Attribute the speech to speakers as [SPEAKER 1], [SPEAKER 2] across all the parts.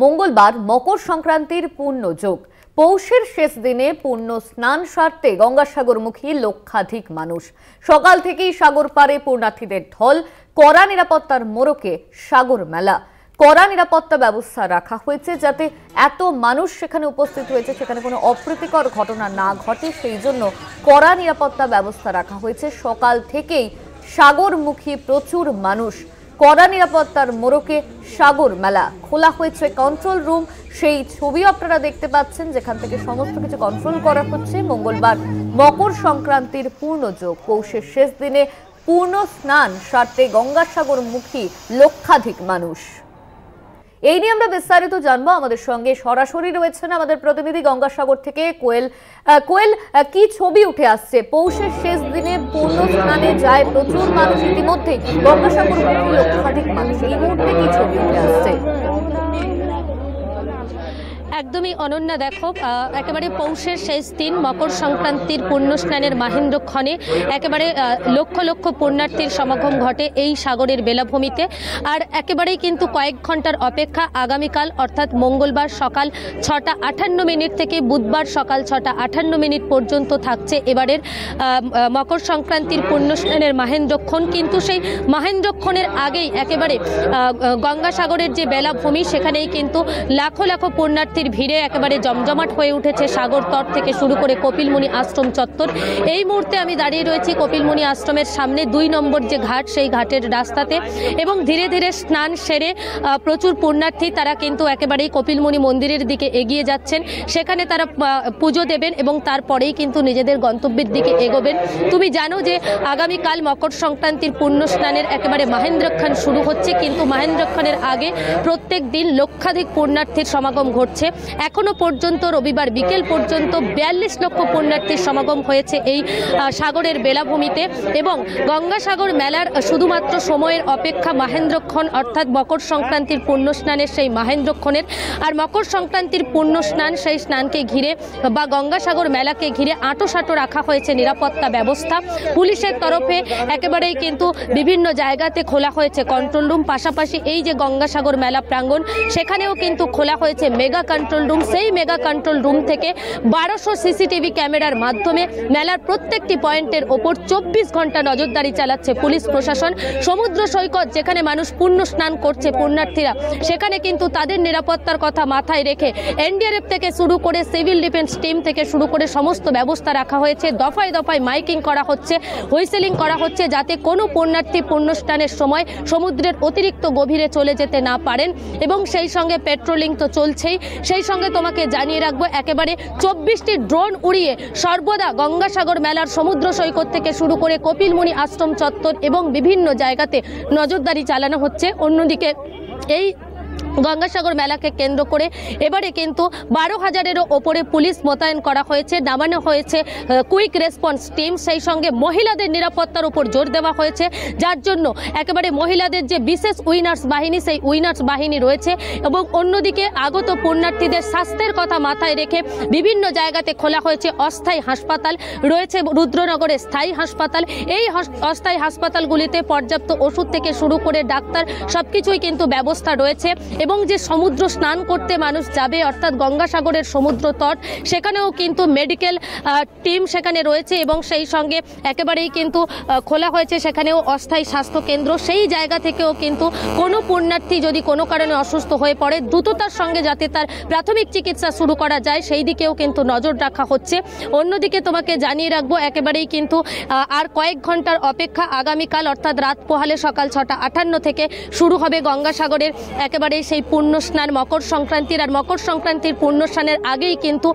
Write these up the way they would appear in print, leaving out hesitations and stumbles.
[SPEAKER 1] মঙ্গলবার মকর সংক্রান্তির পুণ্যযোগ। পৌষের শেষ দিনে পুণ্য স্নান সারতে গঙ্গাসাগরমুখী লক্ষাধিক মানুষ। সকাল থেকেই সাগর পারে পুণ্যার্থীদের ঢল। কড়া নিরাপত্তার মোড়কে সাগর মেলা। কড়া নিরাপত্তা ব্যবস্থা রাখা হয়েছে যাতে এত মানুষ সেখানে উপস্থিত হয়েছে সেখানে কোনো অপ্রীতিকর ঘটনা না ঘটে, সেই জন্য কড়া নিরাপত্তা ব্যবস্থা রাখা হয়েছে। সকাল থেকেই সাগরমুখী প্রচুর মানুষ। কড়া নিরাপত্তার মোড়কে সাগর মেলা। খোলা হয়েছে কন্ট্রোল রুম, সেই ছবি আপনারা দেখতে পাচ্ছেন যেখান থেকে সমস্ত কিছু কন্ট্রোল করা হচ্ছে। মঙ্গলবার মকর সংক্রান্তির পূর্ণযোগ। পৌষের শেষ দিনে পূর্ণ স্নান সারতে গঙ্গাসাগরমুখী লক্ষাধিক মানুষ। এই নিয়ে আমরা বিস্তারিত জানবো। আমাদের সঙ্গে সরাসরি রয়েছেন আমাদের প্রতিনিধি গঙ্গাসাগর থেকে কোয়েল। কোয়েল, কি ছবি উঠে আসছে? পৌষের শেষ দিনে পূর্ণ স্নানে যায় প্রচুর মানুষ, ইতিমধ্যে গঙ্গাসাগরমুখী লক্ষাধিক মানুষ। এই মুহূর্তে কি ছবি উঠে আসছে?
[SPEAKER 2] একদমই অনন্যা, দেখো একেবারে পৌষের শেষ দিন মকর সংক্রান্তির পুণ্য স্নানের মাহেন্দ্রক্ষণে একেবারে লক্ষ লক্ষ পুণ্যার্থীর সমাগম ঘটে এই সাগরের বেলাভূমিতে। আর একেবারেই কিন্তু কয়েক ঘন্টার অপেক্ষা। আগামীকাল অর্থাৎ মঙ্গলবার সকাল 6:58 থেকে বুধবার সকাল 6:58 পর্যন্ত থাকছে এবারের মকর সংক্রান্তির পুণ্য স্নানের মাহেন্দ্রক্ষণ। কিন্তু সেই মাহেন্দ্রক্ষণের আগেই একেবারে গঙ্গাসাগরের যে বেলাভূমি সেখানেই কিন্তু লাখো লাখো পুণ্যার্থীর ভিড়ে একেবারে জমজমাট হয়ে উঠেছে সাগর তট থেকে শুরু করে কপিলমুনি আশ্রম চত্বর। এই মুহূর্তে আমি দাঁড়িয়ে রয়েছি কপিলমুনি আশ্রমের সামনে 2 নম্বর যে ঘাট, সেই ঘাটের রাস্তাতে। এবং ধীরে ধীরে স্নান সেরে প্রচুর পুণ্যার্থী তারা কিন্তু একেবারেই কপিলমুনি মন্দিরের দিকে এগিয়ে যাচ্ছেন। সেখানে তারা পুজো দেবেন এবং তারপরেই কিন্তু নিজেদের গন্তব্যের দিকে এগোবেন। তুমি জানো যে আগামীকাল মকর সংক্রান্তির পুণ্য স্নানের একেবারে মাহেন্দ্রক্ষণ শুরু হচ্ছে, কিন্তু মাহেন্দ্রক্ষণের আগে প্রত্যেক দিন লক্ষাধিক পুণ্যার্থীর সমাগম ঘটছে। এখনো পর্যন্ত রবিবার বিকেল পর্যন্ত 42 লক্ষ পুণ্যার্থীর সমাগম হয়েছে এই সাগরের বেলাভূমিতে। এবং গঙ্গাসাগর মেলার শুধুমাত্র সময়ের অপেক্ষা মাহেন্দ্রক্ষণ, অর্থাৎ মকর সংক্রান্তির পুণ্য স্নানের সেই মাহেন্দ্রক্ষণের। আর মকর সংক্রান্তির পুণ্য স্নান, সেই স্নানকে ঘিরে বা গঙ্গাসাগর মেলাকে ঘিরে আঁটোসাঁটো রাখা হয়েছে নিরাপত্তা ব্যবস্থা। পুলিশের তরফে একেবারেই কিন্তু বিভিন্ন জায়গাতে খোলা হয়েছে কন্ট্রোল রুম। পাশাপাশি এই যে গঙ্গাসাগর মেলা প্রাঙ্গণ, সেখানেও কিন্তু খোলা হয়েছে মেগা কন্ট্রোল রুম। সেই মেগা কন্ট্রোল রুম থেকে 1200 সিসিটিভি ক্যামেরার মাধ্যমে মেলার প্রত্যেকটি পয়েন্টের ওপর 24 ঘন্টা নজরদারি চালাচ্ছে পুলিশ প্রশাসন। সমুদ্র সৈকত যেখানে মানুষ পুণ্য স্নান করছে পুণ্যার্থীরা, সেখানে কিন্তু তাদের নিরাপত্তার কথা মাথায় রেখে এনডিআরএফ থেকে শুরু করে সিভিল ডিফেন্স টিম থেকে শুরু করে সমস্ত ব্যবস্থা রাখা হয়েছে। দফায় দফায় মাইকিং করা হচ্ছে, হুইসেলিং করা হচ্ছে, যাতে কোনো পুণ্যার্থী পুণ্য স্নানের সময় সমুদ্রের অতিরিক্ত গভীরে চলে যেতে না পারেন। এবং সেই সঙ্গে পেট্রোলিং তো চলছেই। সেই সঙ্গে তোমাকে জানিয়ে রাখবো একেবারে 24টি ড্রোন উড়িয়ে সর্বদা গঙ্গাসাগর মেলার সমুদ্র সৈকত থেকে শুরু করে কপিলমুনি আশ্রম চত্বর এবং বিভিন্ন জায়গাতে নজরদারি চালানো হচ্ছে। অন্যদিকে এই গঙ্গাসাগর মেলাকে কেন্দ্র করে এবারে কিন্তু 12,000-এরও ওপরে পুলিশ মোতায়েন করা হয়েছে, নামানো হয়েছে কুইক রেসপন্স টিম। সেই সঙ্গে মহিলাদের নিরাপত্তার উপর জোর দেওয়া হয়েছে, যার জন্য একেবারে মহিলাদের যে বিশেষ উইনার্স বাহিনী, সেই উইনার্স বাহিনী রয়েছে। এবং অন্যদিকে আগত পুণ্যার্থীদের স্বাস্থ্যের কথা মাথায় রেখে বিভিন্ন জায়গাতে খোলা হয়েছে অস্থায়ী হাসপাতাল। রয়েছে রুদ্রনগরে স্থায়ী হাসপাতাল। এই অস্থায়ী হাসপাতালগুলিতে পর্যাপ্ত ওষুধ থেকে শুরু করে ডাক্তার সবকিছুই কিন্তু ব্যবস্থা রয়েছে। এবং যে সমুদ্র স্নান করতে মানুষ যাবে, অর্থাৎ গঙ্গাসাগরের সমুদ্র তট, সেখানেও কিন্তু মেডিকেল টিম সেখানে রয়েছে। এবং সেই সঙ্গে একেবারেই কিন্তু খোলা হয়েছে সেখানেও অস্থায়ী স্বাস্থ্য কেন্দ্র। সেই জায়গা থেকেও কিন্তু কোনো পুণ্যার্থী যদি কোনো কারণে অসুস্থ হয়ে পড়ে, দ্রুততার সঙ্গে যাতে তার প্রাথমিক চিকিৎসা শুরু করা যায়, সেই দিকেও কিন্তু নজর রাখা হচ্ছে। অন্যদিকে তোমাকে জানিয়ে রাখবো একেবারেই কিন্তু আর কয়েক ঘন্টার অপেক্ষা। আগামীকাল অর্থাৎ রাত পোহালে সকাল 6:58 থেকে শুরু হবে গঙ্গাসাগরের একেবারে সেই পুণ্য স্নান মকর সংক্রান্তির। আর মকর সংক্রান্তির পুণ্য স্নানের আগেই কিন্তু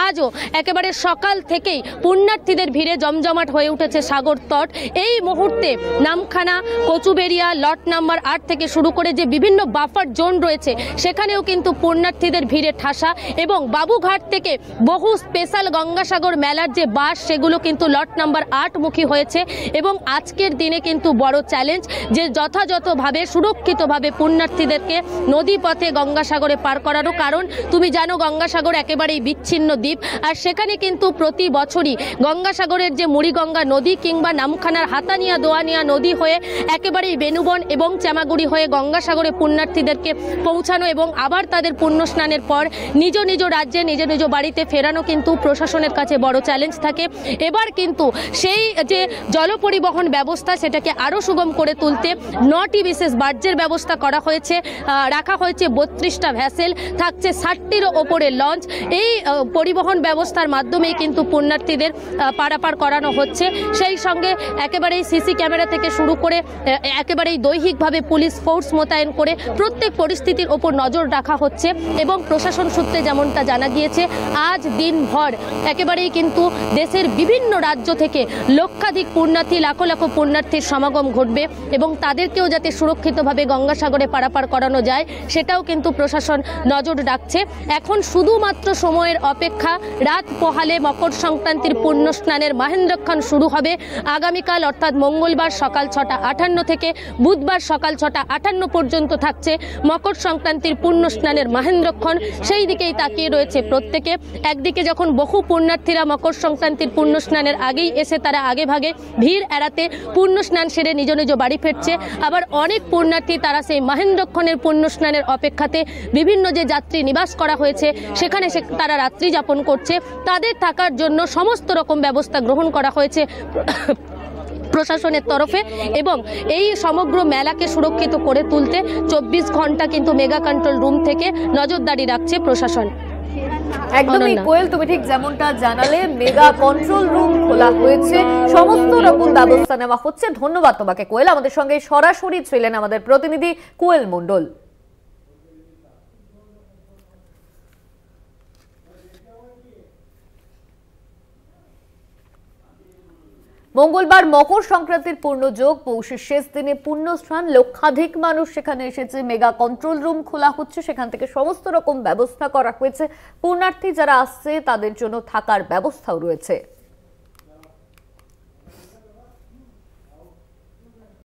[SPEAKER 2] আজও একেবারে সকাল থেকেই পুণ্যার্থীদের ভিড়ে জমজমাট হয়ে উঠেছে সাগর তট। এই মুহূর্তে নামখানা, কচুবেড়িয়া, লট নাম্বার 8 থেকে শুরু করে যে বিভিন্ন বাফার জোন রয়েছে, সেখানেও কিন্তু পুণ্যার্থীদের ভিড়ে ঠাসা। এবং বাবুঘাট থেকে বহু স্পেশাল গঙ্গাসাগর মেলার যে বাস, সেগুলো কিন্তু লট নাম্বার 8 মুখী হয়েছে। এবং আজকের দিনে কিন্তু বড় চ্যালেঞ্জ যে যথাযথভাবে সুরক্ষিতভাবে পুণ্যার্থীদেরকে নদী পথে গঙ্গাসাগরে পার করানো। কারণ তুমি জানো গঙ্গাসাগর একেবারেই বিচ্ছিন্ন দ্বীপ, আর সেখানে কিন্তু প্রতি বছরই গঙ্গাসাগরের যে মুড়িগঙ্গা নদী কিংবা নামখানার হাতানিয়া দোয়ানিয়া নদী হয়ে একেবারেই বেনুবন এবং চামাগুড়ি হয়ে গঙ্গাসাগরে পুণ্যার্থীদেরকে পৌঁছানো এবং আবার তাদের পুণ্য স্নানের পর নিজ নিজ রাজ্যে নিজ নিজ বাড়িতে ফেরানো কিন্তু প্রশাসনের কাছে বড় চ্যালেঞ্জ থাকে। এবার কিন্তু সেই যে জল পরিবহন ব্যবস্থা সেটাকে আরও সুগম করে তুলতে 9টি বিশেষ বার্জের ব্যবস্থা করা হয়েছে, রাখা হয়েছে 32টা ভ্যাসেল, থাকছে 60টিরও ওপরে লঞ্চ। এই পরিবহন ব্যবস্থার মাধ্যমেই কিন্তু পুণ্যার্থীদের পারাপার করানো হচ্ছে। সেই সঙ্গে একেবারেই সিসি ক্যামেরা থেকে শুরু করে একেবারেই দৈহিকভাবে পুলিশ ফোর্স মোতায়েন করে প্রত্যেক পরিস্থিতির ওপর নজর রাখা হচ্ছে এবং প্রশাসন সূত্রে যেমনটা জানা গিয়েছে আজ দিনভর একেবারেই কিন্তু দেশের বিভিন্ন রাজ্য থেকে লক্ষাধিক পুণ্যার্থী লাখো লাখো পুণ্যার্থীর সমাগম ঘটবে এবং তাদেরকেও যাতে সুরক্ষিতভাবে গঙ্গাসাগরে পারাপার করানো যায় সেটাও কিন্তু প্রশাসন নজর রাখছে। এখন শুধুমাত্র সময়ের অপেক্ষা। রাত পোহালে মকর সংক্রান্তির পুণ্য স্নানের মাহেন্দ্রক্ষণ শুরু হবে আগামীকাল অর্থাৎ মঙ্গলবার সকাল 6টা 58 থেকে বুধবার সকাল 6টা 58 পর্যন্ত থাকছে মকর সংক্রান্তির পুণ্য স্নানের মাহেন্দ্রক্ষণ। সেই দিকেই তাকিয়ে রয়েছে প্রত্যেকে। একদিকে যখন বহু পুণ্যার্থীরা মকর সংক্রান্তির পুণ্য স্নানের আগেই এসে তারা আগে ভাগে ভিড় এড়াতে পুণ্য স্নান সেরে নিজ নিজ বাড়ি ফিরছে, আবার অনেক পুণ্যার্থী তারা সেই মাহেন্দ্রক্ষণের পুণ্য স্নানের অপেক্ষাতে বিভিন্ন যে যাত্রী নিবাস করা হয়েছে সেখানে তারা রাত্রি যাপন করছে। তাদের থাকার জন্য সমস্ত রকম ব্যবস্থা গ্রহণ করা হয়েছে প্রশাসনের তরফে এবং এই সমগ্র মেলাকে সুরক্ষিত করে তুলতে 24 ঘন্টা কিন্তু মেগা কন্ট্রোল রুম থেকে নজরদারি রাখছে প্রশাসন।
[SPEAKER 1] একদমই কোয়েল, তুমি ঠিক যেমনটা জানালে মেগা কন্ট্রোল রুম খোলা হয়েছে, সমস্ত রকম ব্যবস্থা নেওয়া হচ্ছে। ধন্যবাদ তোমাকে কোয়েল। আমাদের সঙ্গে সরাসরি ছিলেন আমাদের প্রতিনিধি কোয়েল মণ্ডল। মঙ্গলবার মকর সংক্রান্তির পূর্ণযোগ, পৌষের শেষ দিনে পুণ্য স্নান, লক্ষাধিক মানুষ সেখানে এসেছে। মেগা কন্ট্রোল রুম খোলা হচ্ছে, সেখান থেকে সমস্ত রকম ব্যবস্থা করা হয়েছে। পুণ্যার্থী যারা আসছে তাদের জন্য থাকার ব্যবস্থাও রয়েছে।